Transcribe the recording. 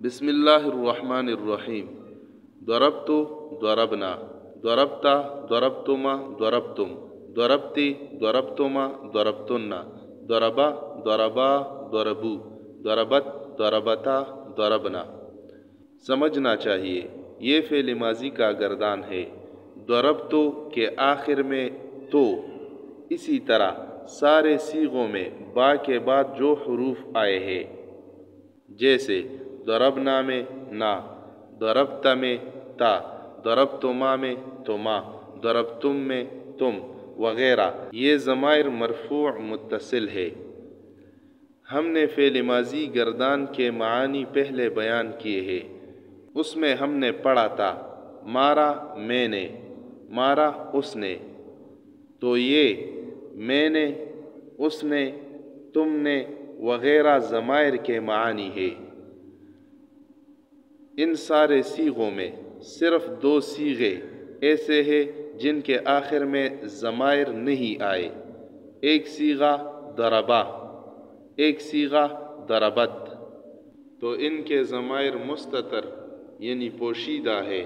بسم اللہ الرحمن الرحیم۔ ضربت ضربنا، ضربت ضربتما ضربتم، ضربتی ضربتما ضربتن، ضربا ضربا ضربو، ضربت ضربتا ضربنا۔ سمجھنا چاہیے یہ فعل ماضی کا گردان ہے۔ ضربت کے آخر میں تو، اسی طرح سارے صیغوں میں با کے بعد جو حروف آئے ہیں، جیسے ضربنا میں نا، ضربت میں تا، ضربتما میں تما، ضربتم میں تم وغیرہ، یہ ضمائر مرفوع متصل ہے۔ ہم نے فعل ماضی گردان کے معانی پہلے بیان کیے ہیں۔ اس میں ہم نے پڑھا تھا مارا میں نے، مارا اس نے، تو یہ میں نے، اس نے، تم نے وغیرہ ضمائر کے معانی ہے۔ ان سارے صیغوں میں صرف دو صیغے ایسے ہیں جن کے آخر میں ضمائر نہیں آئے، ایک صیغہ ضربا، ایک صیغہ ضربت، تو ان کے ضمائر مستتر یعنی پوشیدہ ہے۔